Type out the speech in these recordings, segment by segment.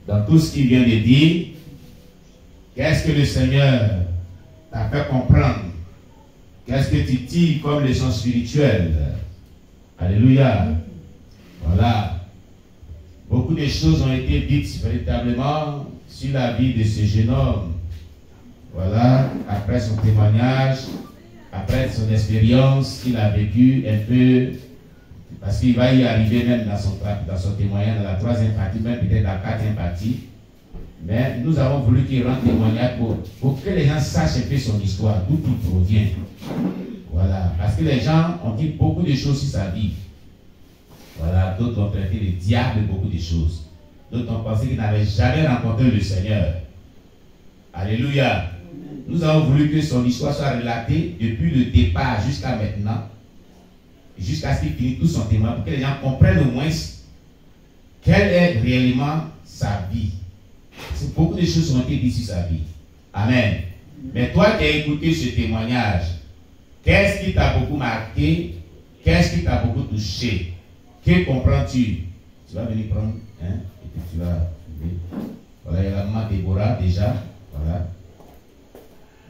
dans tout ce qu'il vient de dire, qu'est-ce que le Seigneur t'a fait comprendre? Qu'est-ce que tu tires comme leçon spirituelle? Alléluia. Voilà. Beaucoup de choses ont été dites véritablement sur la vie de ce jeune homme. Voilà, après son témoignage, après son expérience qu'il a vécu un peu, parce qu'il va y arriver même dans son témoignage, dans la troisième partie, même peut-être dans la quatrième partie. Mais nous avons voulu qu'il rende témoignage pour que les gens sachent un peu son histoire, d'où il provient. Voilà, parce que les gens ont dit beaucoup de choses sur sa vie. Voilà, d'autres ont traité le diable beaucoup de choses. D'autres ont pensé qu'ils n'avaient jamais rencontré le Seigneur. Alléluia. Nous avons voulu que son histoire soit relatée depuis le départ jusqu'à maintenant, jusqu'à ce qu'il finisse tout son témoignage, pour que les gens comprennent au moins quelle est réellement sa vie. Beaucoup de choses ont été dites sur sa vie. Amen. Mais toi qui as écouté ce témoignage, qu'est-ce qui t'a beaucoup marqué? Qu'est-ce qui t'a beaucoup touché? Que comprends-tu? Tu vas venir prendre, hein, et puis tu vas... Voilà, il y a la maman Déborah déjà, voilà,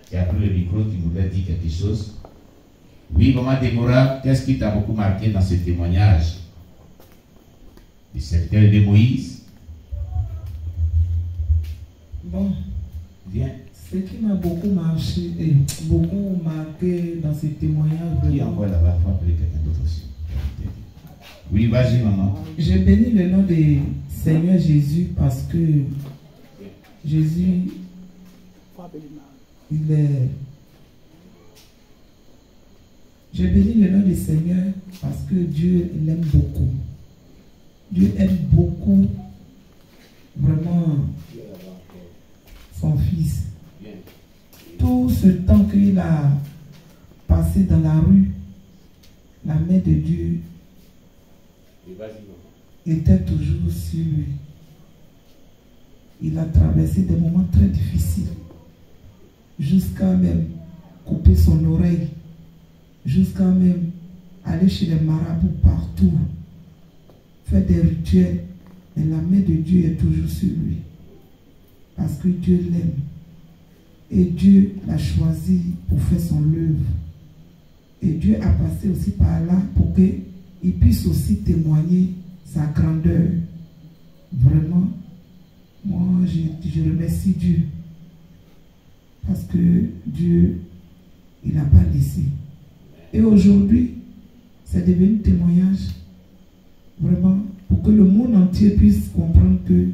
qui a pris le micro, qui voudrait dire quelque chose. Oui, maman Déborah, qu'est-ce qui t'a beaucoup marqué dans ce témoignage du serviteur de Moïse? Bon, viens. Ce qui m'a beaucoup marqué dans ce témoignage, qui envoie là-bas, il faut appeler quelqu'un d'autre aussi. Oui, vas-y, maman. Je bénis le nom du Seigneur Jésus parce que Jésus, il est... Je bénis le nom du Seigneur parce que Dieu l'aime beaucoup. Dieu aime beaucoup vraiment son fils. Tout ce temps qu'il a passé dans la rue, la main de Dieu était toujours sur lui. Il a traversé des moments très difficiles, jusqu'à même couper son oreille, jusqu'à même aller chez les marabouts partout, faire des rituels, mais la main de Dieu est toujours sur lui, parce que Dieu l'aime. Et Dieu l'a choisi pour faire son œuvre. Et Dieu a passé aussi par là pour qu'il puisse aussi témoigner sa grandeur. Vraiment, moi, je remercie Dieu. Parce que Dieu, il n'a pas laissé. Et aujourd'hui, c'est devenu témoignage, vraiment, pour que le monde entier puisse comprendre que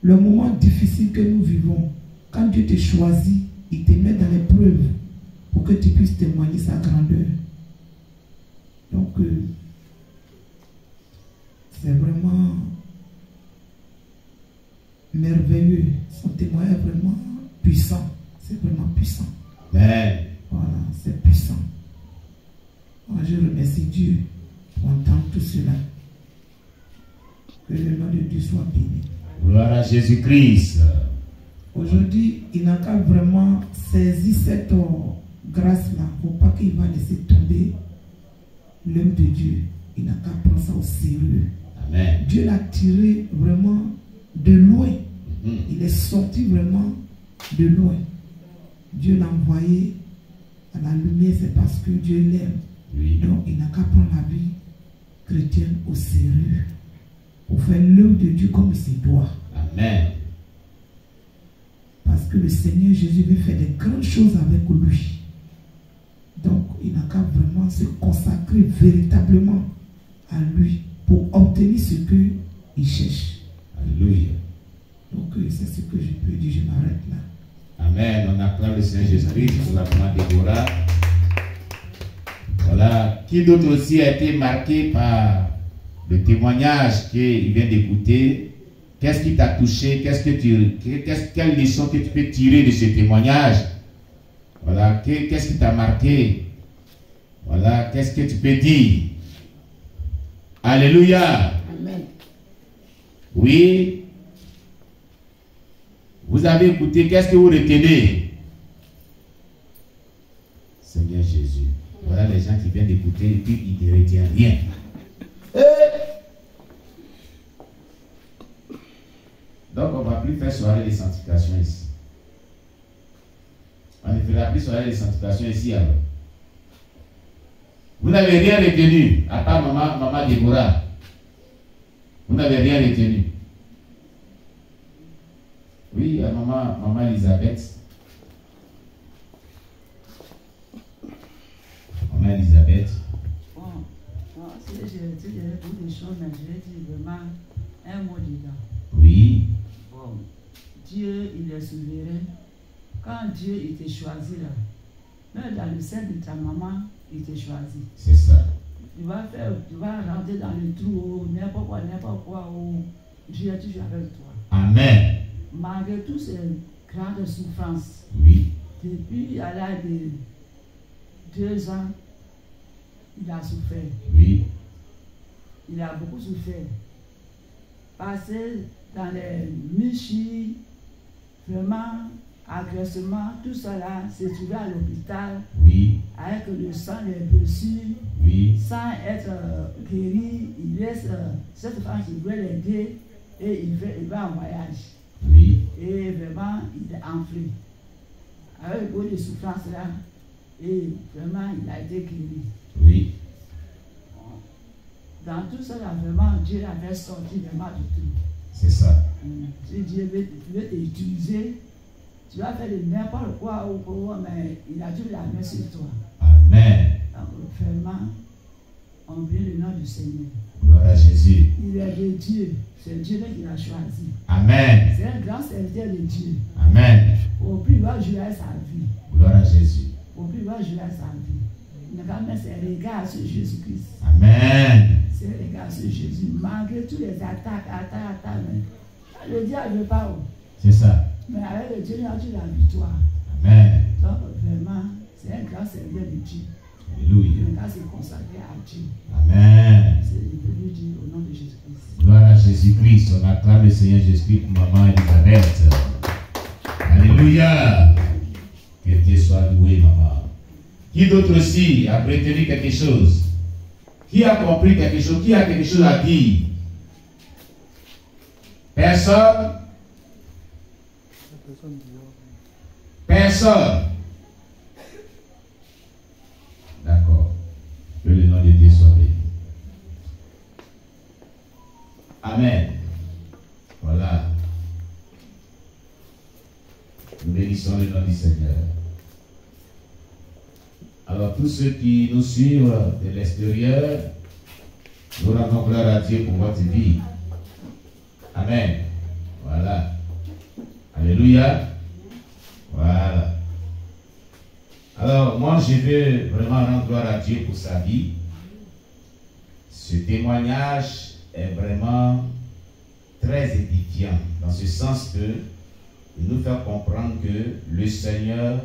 le moment difficile que nous vivons, quand Dieu te choisit, il te met dans l'épreuve pour que tu puisses témoigner sa grandeur. Donc, c'est vraiment merveilleux. Son témoignage est vraiment puissant. C'est vraiment puissant. Amen. Voilà, c'est puissant. Moi, je remercie Dieu pour entendre tout cela. Que le nom de Dieu soit béni. Gloire à Jésus-Christ. Aujourd'hui, il n'a qu'à vraiment saisir cette grâce-là. Il ne faut pas qu'il va laisser tomber l'homme de Dieu. Il n'a qu'à prendre ça au sérieux. Amen. Dieu l'a tiré vraiment de loin. Il est sorti vraiment de loin. Dieu l'a envoyé à la lumière, c'est parce que Dieu l'aime. Oui. Donc, il n'a qu'à prendre la vie chrétienne au sérieux. Pour faire l'œuvre de Dieu comme il se doit. Amen. Parce que le Seigneur Jésus veut faire des grandes choses avec lui. Donc, il n'a qu'à vraiment se consacrer véritablement à lui pour obtenir ce qu'il cherche. Alléluia. Donc, c'est ce que je peux dire. Je m'arrête là. Amen. On acclame le Seigneur Jésus-Christ pour la maman Déborah. Voilà. Qui d'autre aussi a été marqué par le témoignage qu'il vient d'écouter? Qu'est-ce qui t'a touché? Quelle leçon que tu peux tirer de ce témoignage? Voilà. Qu'est-ce qui t'a marqué? Voilà. Qu'est-ce que tu peux dire? Alléluia. Amen. Oui. Vous avez écouté. Qu'est-ce que vous retenez? Seigneur Jésus. Voilà les gens qui viennent d'écouter et puis ils ne retiennent rien. 1 Donc on ne va plus faire soirée de sanctification ici. On ne fera plus soirée de sanctification ici alors. Vous n'avez rien retenu, à part maman Déborah. Vous n'avez rien retenu. Oui, à maman Elisabeth. Maman Elisabeth. Bon, si j'ai beaucoup de choses, mais je vais dire vraiment un mot dedans. Oui. Bon, Dieu, il est souverain. Quand Dieu, il t'a choisi là, même dans le sein de ta maman, il t'a choisi. C'est ça. Tu vas rentrer dans le trou, n'importe quoi, Dieu est toujours avec toi. Amen. Malgré toutes ces grandes souffrances, Oui. depuis à l'âge de 2 ans, il a souffert. Oui. Il a beaucoup souffert. Passé dans les michis, vraiment, agressement, tout cela, s'est trouvé à l'hôpital. Oui. Avec le sang, les blessures, Oui. sans être guéri, il laisse cette femme qui veut l'aider et il va en voyage. Oui. Et vraiment, il est enflé. Avec beaucoup de souffrance là, et vraiment, il a été guéri. Oui. Dans tout cela, vraiment, Dieu avait sorti vraiment du tout. C'est ça. Si Dieu veut t'utiliser, tu vas faire de n'importe quoi, mais il a toujours la main sur toi. Amen. Donc, vraiment, on bénit le nom du Seigneur. Gloire à Jésus. Il est de Dieu. C'est Dieu qui l'a choisi. Amen. C'est un grand serviteur de Dieu. Amen. Au plus il va jouer à sa vie. Gloire à Jésus. Au plus il va jouer à sa vie. Il n'a qu'à mettre ses regards sur Jésus-Christ. Amen. Ses regards sur Jésus. Malgré tous les attaques, mais le diable ne veut pas. C'est ça. Mais avec le Dieu, il a toujours la victoire. Amen. Donc, vraiment, c'est un grand serviteur de Dieu. Alléluia. Il n'a qu'à se consacrer à Dieu. Amen. C'est le Dieu au nom de Jésus-Christ. Gloire à Jésus-Christ. On acclame le Seigneur Jésus-Christ pour maman Elisabeth. Alléluia. Que Dieu soit loué, maman. Qui d'autre aussi a retenu quelque chose? Qui a compris quelque chose? Qui a quelque chose à dire? Personne? Personne. D'accord. Que le nom de Dieu soit béni. Amen. Voilà. Nous bénissons le nom du Seigneur. Alors, tous ceux qui nous suivent de l'extérieur, nous rendons gloire à Dieu pour votre vie. Amen. Voilà. Alléluia. Voilà. Alors, moi, je veux vraiment rendre gloire à Dieu pour sa vie. Ce témoignage est vraiment très édifiant, dans ce sens que il nous fait comprendre que le Seigneur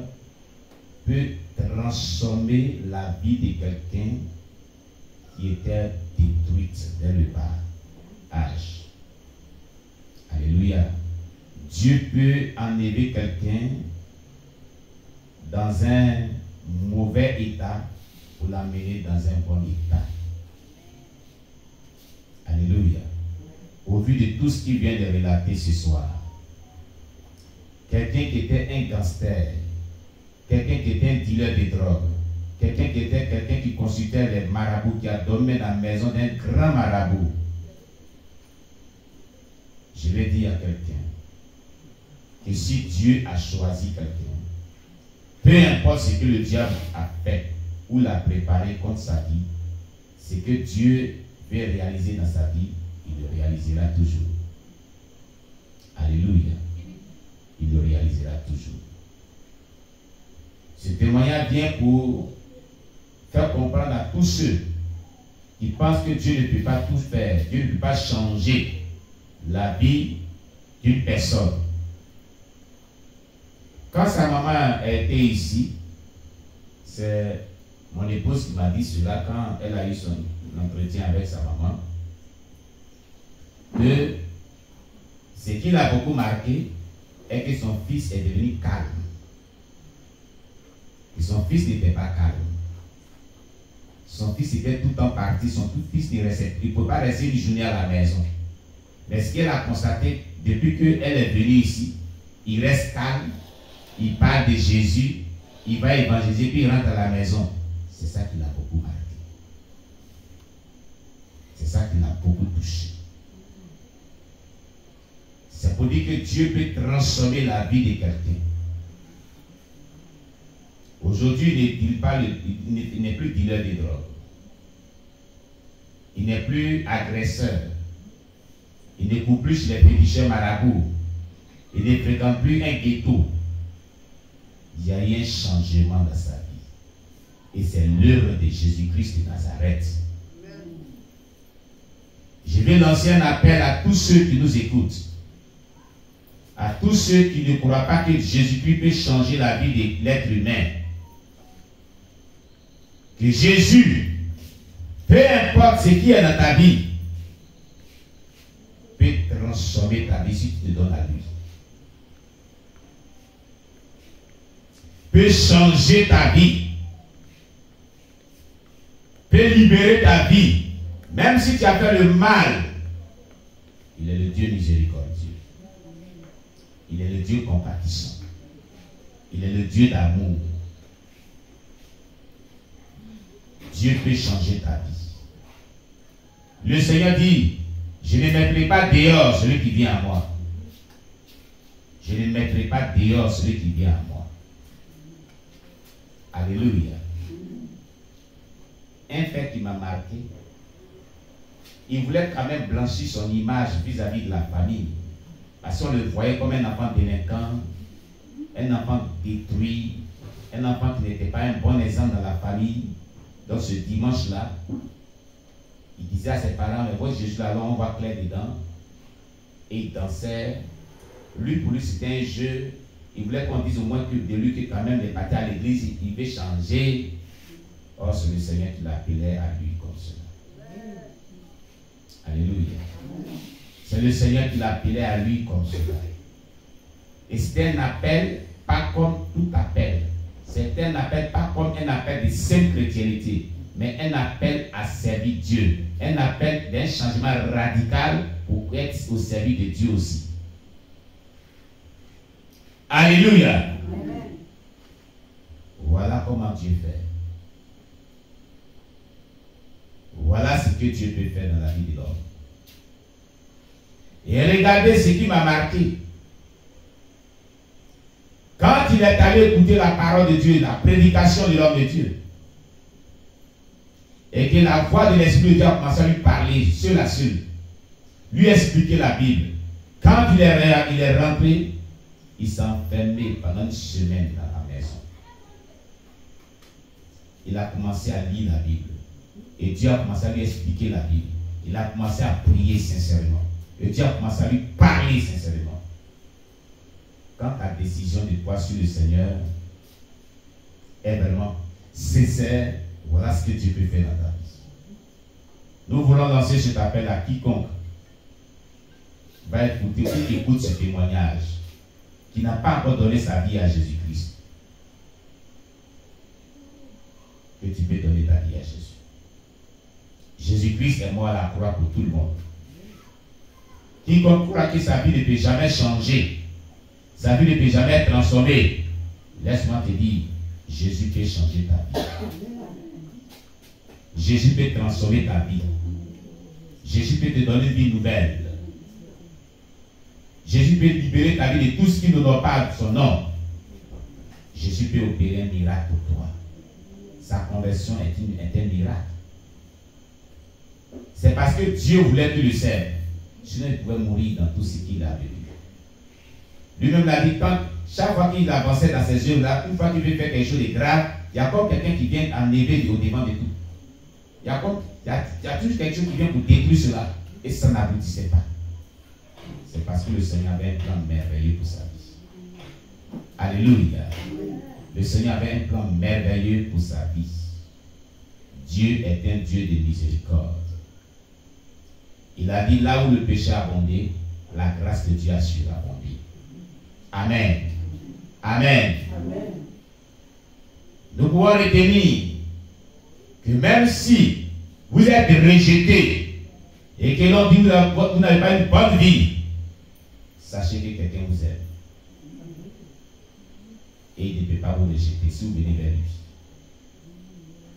peut transformer la vie de quelqu'un qui était détruite dès le bas âge. Alléluia. Dieu peut enlever quelqu'un dans un mauvais état pour l'amener dans un bon état. Alléluia. Au vu de tout ce qu'il vient de relater ce soir, quelqu'un qui était un gangster, quelqu'un qui était un dealer de drogue, quelqu'un qui consultait les marabouts, qui a dormi dans la maison d'un grand marabout. Je vais dire à quelqu'un que si Dieu a choisi quelqu'un, peu importe ce que le diable a fait ou l'a préparé contre sa vie, ce que Dieu veut réaliser dans sa vie, il le réalisera toujours. Alléluia. Il le réalisera toujours. Ce témoignage vient pour faire comprendre à tous ceux qui pensent que Dieu ne peut pas tout faire, Dieu ne peut pas changer la vie d'une personne. Quand sa maman était ici, c'est mon épouse qui m'a dit cela quand elle a eu son entretien avec sa maman, que ce qui l'a beaucoup marqué est que son fils est devenu calme. Et son fils n'était pas calme. Son fils était tout le temps parti, son fils ne pouvait pas rester une journée à la maison. Mais ce qu'elle a constaté, depuis qu'elle est venue ici, il reste calme, il parle de Jésus, il va évangéliser, puis il rentre à la maison. C'est ça qui l'a beaucoup marqué. C'est ça qui l'a beaucoup touché. C'est pour dire que Dieu peut transformer la vie de quelqu'un. Aujourd'hui, il n'est plus dealer de drogue. Il n'est plus agresseur. Il ne court plus chez les féticheurs marabouts. Il ne fréquente plus un ghetto. Il y a eu un changement dans sa vie. Et c'est l'œuvre de Jésus-Christ de Nazareth. Je vais lancer un appel à tous ceux qui nous écoutent. À tous ceux qui ne croient pas que Jésus-Christ peut changer la vie de l'être humain. Que Jésus, peu importe ce qui est dans ta vie, peut transformer ta vie si tu te donnes à lui. Peut changer ta vie. Peut libérer ta vie. Même si tu as fait le mal, il est le Dieu miséricordieux. Il est le Dieu compatissant. Il est le Dieu d'amour. Dieu peut changer ta vie. Le Seigneur dit, je ne mettrai pas dehors celui qui vient à moi. Je ne mettrai pas dehors celui qui vient à moi. Alléluia. Un fait qui m'a marqué, il voulait quand même blanchir son image vis-à-vis de la famille. Parce qu'on le voyait comme un enfant délinquant, un enfant détruit, un enfant qui n'était pas un bon exemple dans la famille. Donc ce dimanche-là, il disait à ses parents, mais voici Jésus là, on va clair dedans. Et il dansait. Lui, pour lui, c'était un jeu. Il voulait qu'on dise au moins que de lui, que quand même, il est parti à l'église, il veut changer. Or, c'est le Seigneur qui l'appelait à lui comme cela. Alléluia. C'est le Seigneur qui l'appelait à lui comme cela. Et c'était un appel, pas comme tout appel. C'était un appel, pas comme un appel de simple chrétienté, mais un appel à servir Dieu. Un appel d'un changement radical pour être au service de Dieu aussi. Alléluia. Amen. Voilà comment Dieu fait. Voilà ce que Dieu peut faire dans la vie de l'homme. Et regardez ce qui m'a marqué. Quand il est allé écouter la parole de Dieu, la prédication de l'homme de Dieu, et que la voix de l'Esprit de Dieu a commencé à lui parler, seul à seul, lui expliquer la Bible. Quand il est rentré, il s'est enfermé pendant une semaine dans la maison. Il a commencé à lire la Bible. Et Dieu a commencé à lui expliquer la Bible. Il a commencé à prier sincèrement. Et Dieu a commencé à lui parler sincèrement. Quand ta décision de croire sur le Seigneur est vraiment sincère, voilà ce que Dieu peut faire dans ta vie. Nous voulons lancer cet appel à quiconque va écouter ou qui écoute ce témoignage, qui n'a pas encore donné sa vie à Jésus-Christ. Que tu peux donner ta vie à Jésus. Jésus-Christ est mort à la croix pour tout le monde. Quiconque croit que sa vie ne peut jamais changer, sa vie ne peut jamais être transformée, laisse-moi te dire, Jésus peut changer ta vie. Jésus peut transformer ta vie. Jésus peut te donner une vie nouvelle. Jésus peut libérer ta vie de tout ce qui n'honore pas son nom. Jésus peut opérer un miracle pour toi. Sa conversion est un miracle. C'est parce que Dieu voulait que tu le serves. Sinon, il pouvait mourir dans tout ce qu'il a vécu. Lui-même l'a dit, quand chaque fois qu'il avançait dans ses œuvres-là, une fois qu'il veut faire quelque chose de grave, il y a comme quelqu'un qui vient enlever au devant de tout. Il y a toujours quelque chose qui vient pour détruire cela. Et ça n'aboutissait pas. C'est parce que le Seigneur avait un plan merveilleux pour sa vie. Alléluia. Le Seigneur avait un plan merveilleux pour sa vie. Dieu est un Dieu de miséricorde. Il a dit, là où le péché a abondé, la grâce de Dieu a surabondé. Amen. Amen. Amen. Nous pouvons retenir que même si vous êtes rejeté, et que l'on dit que vous n'avez pas une bonne vie, sachez que quelqu'un vous aime. Et il ne peut pas vous rejeter si vous venez vers lui.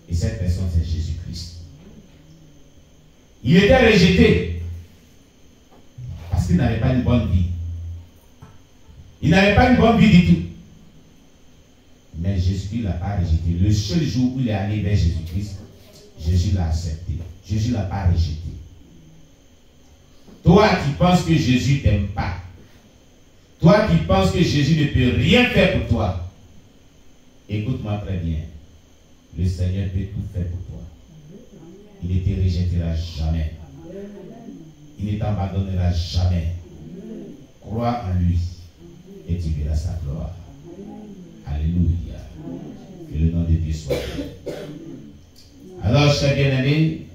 Et cette personne, c'est Jésus-Christ. Il était rejeté parce qu'il n'avait pas une bonne vie. Il n'avait pas une bonne vie du tout. Mais Jésus ne l'a pas rejeté. Le seul jour où il est allé vers Jésus-Christ, Jésus l'a accepté. Jésus ne l'a pas rejeté. Toi qui penses que Jésus ne t'aime pas, toi qui penses que Jésus ne peut rien faire pour toi, écoute-moi très bien. Le Seigneur peut tout faire pour toi. Il ne te rejettera jamais. Il ne t'abandonnera jamais. Crois en lui et tu verras sa gloire. Alléluia. Que le nom de Dieu soit béni. Alors, chers bien-aimés,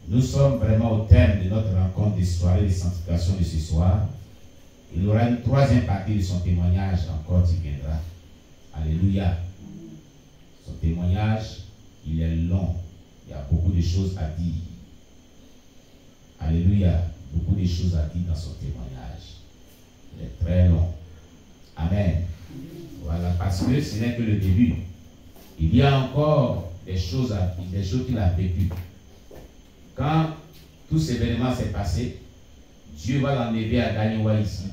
nous sommes vraiment au terme de notre rencontre de soirée de sanctification de ce soir. Il y aura une troisième partie de son témoignage encore qui viendra. Alléluia. Son témoignage, il est long. Il y a beaucoup de choses à dire. Alléluia. Beaucoup de choses à dire dans son témoignage. Il est très long. Amen. Voilà, parce que ce n'est que le début. Il y a encore des choses qu'il a vécues. Quand tout cet événement s'est passé, Dieu va l'enlever à Gagnoua ici.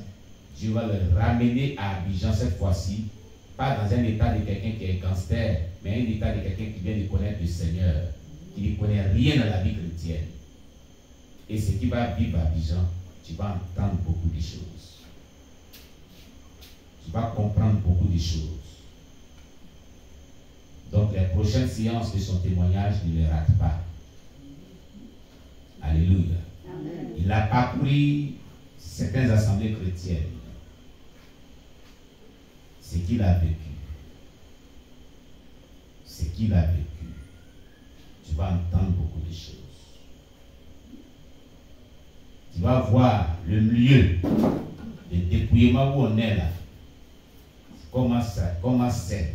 Dieu va le ramener à Abidjan cette fois-ci. Pas dans un état de quelqu'un qui est gangster, mais un état de quelqu'un qui vient de connaître le Seigneur, qui ne connaît rien dans la vie chrétienne. Et ce qui va vivre à Abidjan, tu vas entendre beaucoup de choses. Tu vas comprendre beaucoup de choses. Donc les prochaines séances de son témoignage, ne les rate pas. Alléluia. Amen. Il a parcouru certaines assemblées chrétiennes. Ce qu'il a vécu. Ce qu'il a vécu. Tu vas entendre beaucoup de choses. Tu vas voir le milieu de dépouillement où on est là. Comment c'est.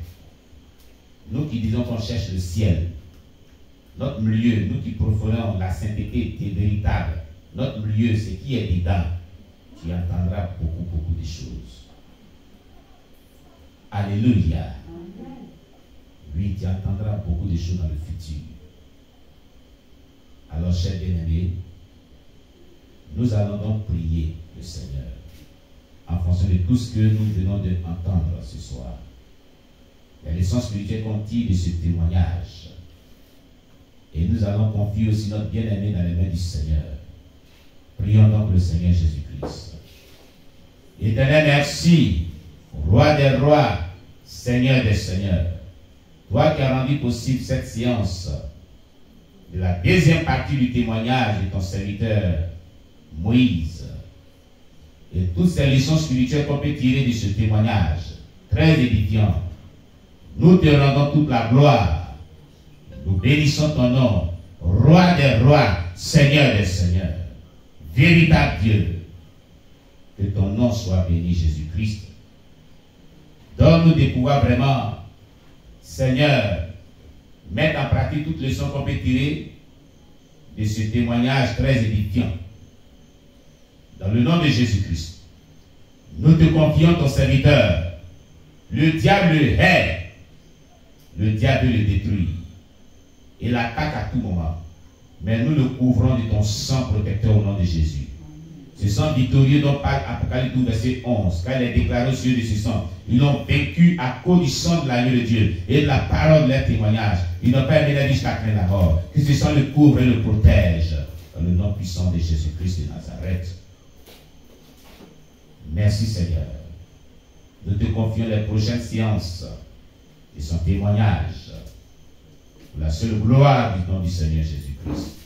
Nous qui disons qu'on cherche le ciel, notre milieu, nous qui profanons la sainteté qui est véritable, notre milieu, ce qui est dedans, tu entendras beaucoup de choses. Alléluia. Oui, tu entendras beaucoup de choses dans le futur. Alors, chers bien-aimés, nous allons donc prier le Seigneur en fonction de tout ce que nous venons d'entendre ce soir. La leçon spirituelle qu'on tire de ce témoignage. Et nous allons confier aussi notre bien-aimé dans les mains du Seigneur. Prions donc le Seigneur Jésus-Christ. Éternel, merci, Roi des rois, Seigneur des seigneurs. Toi qui as rendu possible cette séance de la deuxième partie du témoignage de ton serviteur Moïse. Et toutes ces leçons spirituelles qu'on peut tirer de ce témoignage, très édifiant. Nous te rendons toute la gloire. Nous bénissons ton nom, Roi des rois, Seigneur des seigneurs. Véritable Dieu. Que ton nom soit béni, Jésus-Christ. Donne-nous de pouvoir vraiment, Seigneur, mettre en pratique toutes les leçons qu'on peut tirer de ce témoignage très édifiant. Dans le nom de Jésus-Christ, nous te confions ton serviteur. Le diable le hait. Le diable le détruit. Il attaque à tout moment. Mais nous le couvrons de ton sang protecteur au nom de Jésus. Ce sang victorieux dont parle Apocalypse 12, verset 11. Car il est déclaré au sujet de ce sang. Ils l'ont vaincu à cause du sang de l'agneau de Dieu et de la parole de leur témoignage. Ils n'ont pas aimé la vie jusqu'à craindre la mort. Que ce sang le couvre et le protège. Dans le nom puissant de Jésus-Christ de Nazareth. Merci Seigneur. Nous te confions les prochaines séances et son témoignage pour la seule gloire du nom du Seigneur Jésus-Christ.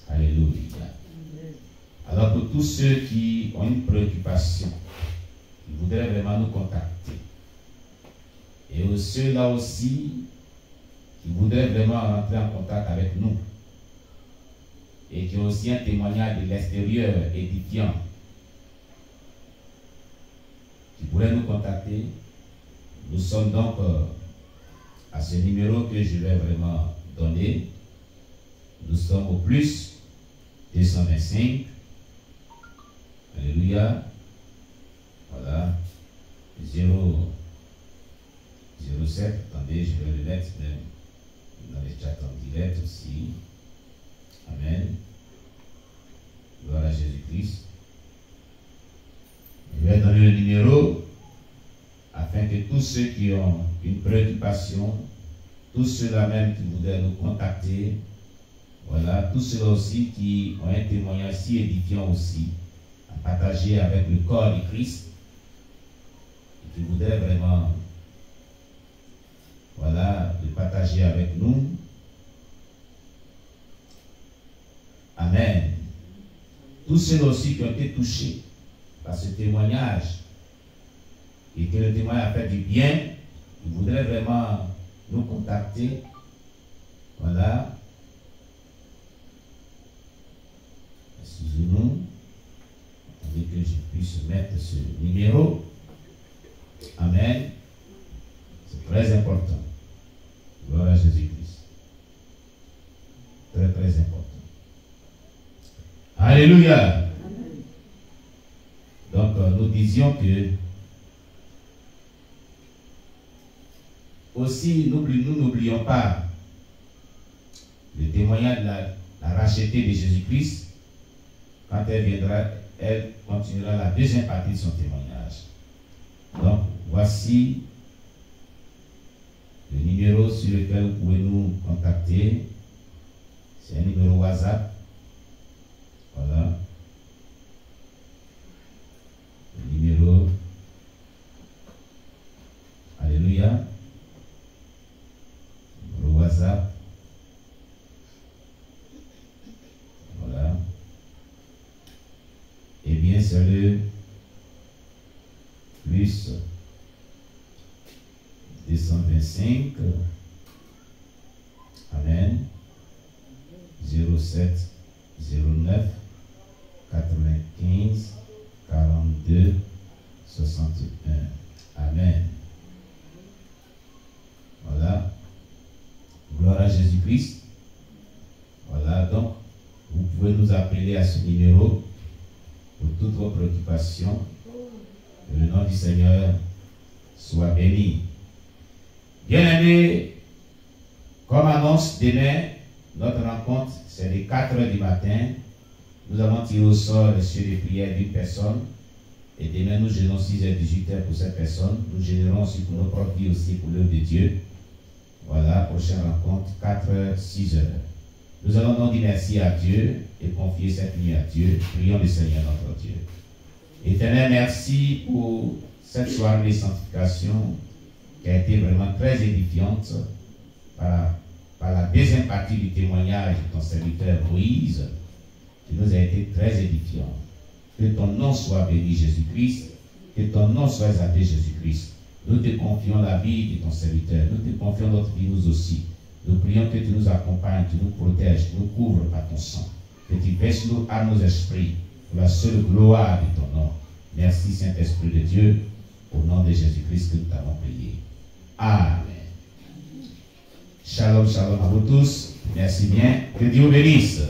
Alléluia. Alors pour tous ceux qui ont une préoccupation, qui voudraient vraiment nous contacter, et ceux-là aussi qui voudraient vraiment rentrer en contact avec nous, et qui ont aussi un témoignage de l'extérieur édifiant, qui pourraient nous contacter, nous sommes donc à ce numéro que je vais vraiment donner. Nous sommes au plus 225. Alléluia. Voilà. 007. Attendez, je vais le mettre même dans les chats en direct aussi. Amen. Gloire à Jésus-Christ. Je vais donner le numéro afin que tous ceux qui ont une préoccupation, tous ceux-là même qui voudraient nous contacter, voilà, tous ceux-là aussi qui ont un témoignage si édifiant aussi, à partager avec le corps du Christ, et qui voudraient vraiment, voilà, le partager avec nous. Amen. Tous ceux-là aussi qui ont été touchés par ce témoignage, et que le témoignage a fait du bien, ils voudraient vraiment nous contacter. Voilà. Excusez-nous. Attendez que je puisse mettre ce numéro. Amen. C'est très important. Gloire à Jésus-Christ. Très, très important. Alléluia. Donc, nous disions que aussi, nous n'oublions pas le témoignage de la rachetée de Jésus-Christ. Quand elle viendra, elle continuera la deuxième partie de son témoignage. Donc, voici le numéro sur lequel vous pouvez nous contacter. C'est un numéro WhatsApp. Voilà. Le numéro. Alléluia. Le WhatsApp. Voilà. Eh bien, c'est le plus 225. Amen. 07 09 95 42 61. Amen. Voilà. Gloire à Jésus-Christ. Voilà, donc, vous pouvez nous appeler à ce numéro pour toutes vos préoccupations. Que le nom du Seigneur soit béni. Bien-aimés, comme annonce demain, notre rencontre, c'est les 4 h du matin. Nous avons tiré au sort le ciel de prière d'une personne. Et demain, nous gênons 6 h 18 h pour cette personne. Nous gênerons aussi pour nos propres vies, aussi pour l'œuvre de Dieu. Voilà, prochaine rencontre, 4 h 6 h. Nous allons donc dire merci à Dieu et confier cette nuit à Dieu. Prions le Seigneur notre Dieu. Éternel, merci pour cette soirée de sanctification qui a été vraiment très édifiante par la deuxième partie du témoignage de ton serviteur Moïse, qui nous a été très édifiant. Que ton nom soit béni, Jésus-Christ. Que ton nom soit exalté, Jésus-Christ. Nous te confions la vie de ton serviteur. Nous te confions notre vie, nous aussi. Nous prions que tu nous accompagnes, tu nous protèges, tu nous couvres par ton sang. Que tu baisses nous à nos esprits pour la seule gloire de ton nom. Merci, Saint-Esprit de Dieu, au nom de Jésus-Christ que nous t'avons prié. Amen. Shalom, shalom à vous tous. Merci bien. Que Dieu vous bénisse.